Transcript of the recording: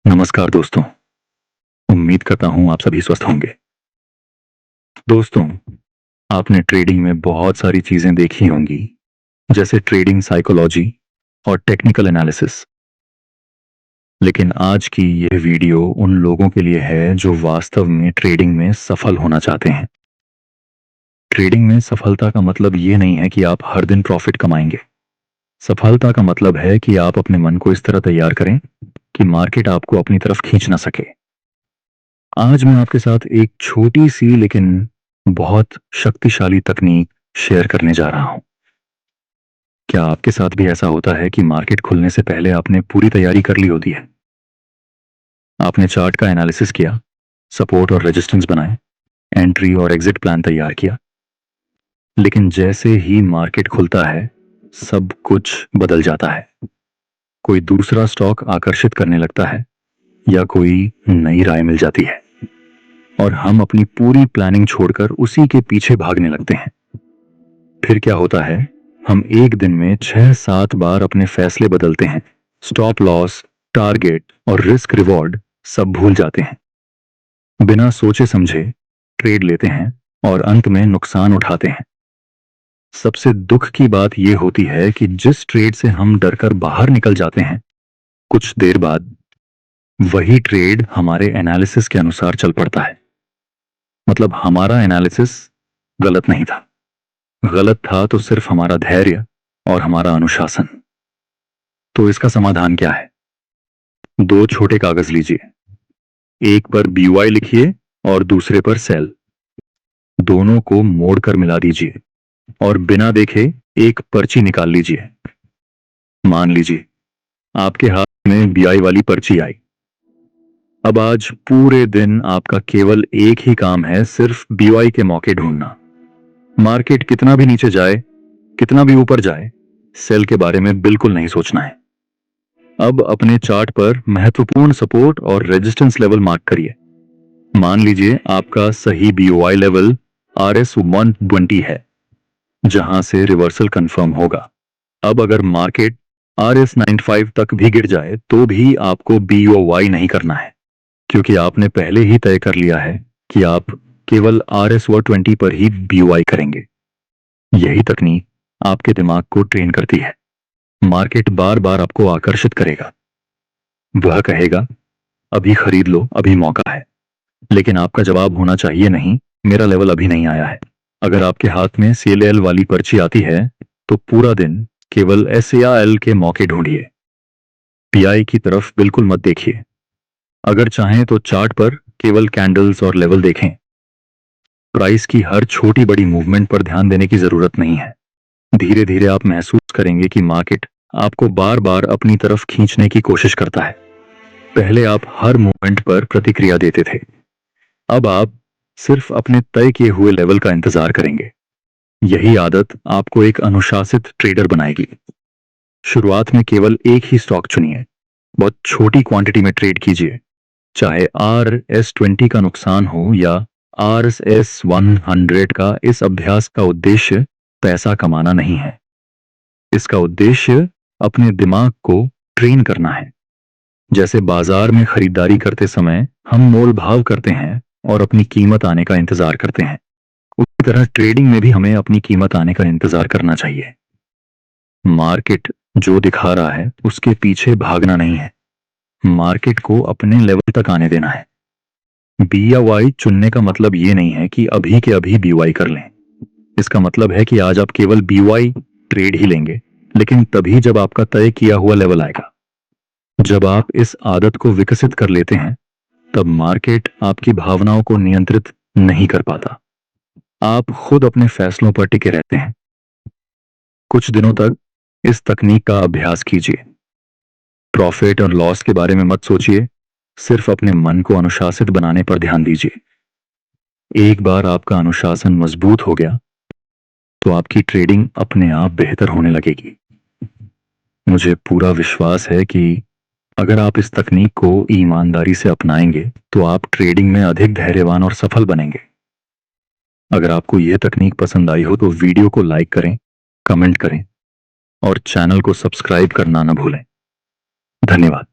नमस्कार दोस्तों। उम्मीद करता हूं आप सभी स्वस्थ होंगे। दोस्तों, आपने ट्रेडिंग में बहुत सारी चीजें देखी होंगी, जैसे ट्रेडिंग साइकोलॉजी और टेक्निकल एनालिसिस। लेकिन आज की यह वीडियो उन लोगों के लिए है जो वास्तव में ट्रेडिंग में सफल होना चाहते हैं। ट्रेडिंग में सफलता का मतलब ये नहीं है कि आप हर दिन प्रॉफिट कमाएंगे। सफलता का मतलब है कि आप अपने मन को इस तरह तैयार करें कि मार्केट आपको अपनी तरफ खींच ना सके। आज मैं आपके साथ एक छोटी सी लेकिन बहुत शक्तिशाली तकनीक शेयर करने जा रहा हूं। क्या आपके साथ भी ऐसा होता है कि मार्केट खुलने से पहले आपने पूरी तैयारी कर ली होती है? आपने चार्ट का एनालिसिस किया, सपोर्ट और रेजिस्टेंस बनाए, एंट्री और एग्जिट प्लान तैयार किया, लेकिन जैसे ही मार्केट खुलता है सब कुछ बदल जाता है। कोई दूसरा स्टॉक आकर्षित करने लगता है या कोई नई राय मिल जाती है और हम अपनी पूरी प्लानिंग छोड़कर उसी के पीछे भागने लगते हैं। फिर क्या होता है, हम एक दिन में 6-7 बार अपने फैसले बदलते हैं। स्टॉप लॉस, टारगेट और रिस्क रिवॉर्ड सब भूल जाते हैं। बिना सोचे समझे ट्रेड लेते हैं और अंत में नुकसान उठाते हैं। सबसे दुख की बात यह होती है कि जिस ट्रेड से हम डरकर बाहर निकल जाते हैं, कुछ देर बाद वही ट्रेड हमारे एनालिसिस के अनुसार चल पड़ता है। मतलब हमारा एनालिसिस गलत नहीं था। गलत था तो सिर्फ हमारा धैर्य और हमारा अनुशासन। तो इसका समाधान क्या है? दो छोटे कागज लीजिए, एक पर BY लिखिए और दूसरे पर सेल। दोनों को मोड़कर मिला दीजिए और बिना देखे एक पर्ची निकाल लीजिए। मान लीजिए आपके हाथ में BI वाली पर्ची आई। अब आज पूरे दिन आपका केवल एक ही काम है, सिर्फ BY के मौके ढूंढना। मार्केट कितना भी नीचे जाए, कितना भी ऊपर जाए, सेल के बारे में बिल्कुल नहीं सोचना है। अब अपने चार्ट पर महत्वपूर्ण सपोर्ट और रेजिस्टेंस लेवल मार्क करिए। मान लीजिए आपका सही BOI लेवल RS 120 है, जहां से रिवर्सल कंफर्म होगा। अब अगर मार्केट RS 95 तक भी गिर जाए तो भी आपको BOY नहीं करना है, क्योंकि आपने पहले ही तय कर लिया है कि आप केवल RS 120 पर ही BOI करेंगे। यही तकनीक आपके दिमाग को ट्रेन करती है। मार्केट बार बार आपको आकर्षित करेगा। वह कहेगा, अभी खरीद लो, अभी मौका है। लेकिन आपका जवाब होना चाहिए, नहीं, मेरा लेवल अभी नहीं आया है। अगर आपके हाथ में CL वाली पर्ची आती है तो पूरा दिन केवल SAL के मौके ढूंढिए। PI की तरफ बिल्कुल मत देखिए। अगर चाहें तो चार्ट पर केवल कैंडल्स और लेवल देखें। प्राइस की हर छोटी बड़ी मूवमेंट पर ध्यान देने की जरूरत नहीं है। धीरे धीरे आप महसूस करेंगे कि मार्केट आपको बार बार अपनी तरफ खींचने की कोशिश करता है। पहले आप हर मूवमेंट पर प्रतिक्रिया देते थे, अब आप सिर्फ अपने तय किए हुए लेवल का इंतजार करेंगे। यही आदत आपको एक अनुशासित ट्रेडर बनाएगी। शुरुआत में केवल एक ही स्टॉक चुनिए, बहुत छोटी क्वांटिटी में ट्रेड कीजिए। चाहे RS 20 का नुकसान हो या RS 100 का, इस अभ्यास का उद्देश्य पैसा कमाना नहीं है। इसका उद्देश्य अपने दिमाग को ट्रेन करना है। जैसे बाजार में खरीदारी करते समय हम मोल भाव करते हैं और अपनी कीमत आने का इंतजार करते हैं, उसी तरह ट्रेडिंग में भी हमें अपनी कीमत आने का इंतजार करना चाहिए। मार्केट जो दिखा रहा है उसके पीछे भागना नहीं है, मार्केट को अपने लेवल तक आने देना है। B या Y चुनने का मतलब ये नहीं है कि अभी के अभी BY कर लें। इसका मतलब है कि आज आप केवल BY ट्रेड ही लेंगे, लेकिन तभी जब आपका तय किया हुआ लेवल आएगा। जब आप इस आदत को विकसित कर लेते हैं, तब मार्केट आपकी भावनाओं को नियंत्रित नहीं कर पाता। आप खुद अपने फैसलों पर टिके रहते हैं। कुछ दिनों तक इस तकनीक का अभ्यास कीजिए। प्रॉफिट और लॉस के बारे में मत सोचिए, सिर्फ अपने मन को अनुशासित बनाने पर ध्यान दीजिए। एक बार आपका अनुशासन मजबूत हो गया तो आपकी ट्रेडिंग अपने आप बेहतर होने लगेगी। मुझे पूरा विश्वास है कि अगर आप इस तकनीक को ईमानदारी से अपनाएंगे तो आप ट्रेडिंग में अधिक धैर्यवान और सफल बनेंगे। अगर आपको यह तकनीक पसंद आई हो तो वीडियो को लाइक करें, कमेंट करें और चैनल को सब्सक्राइब करना न भूलें। धन्यवाद।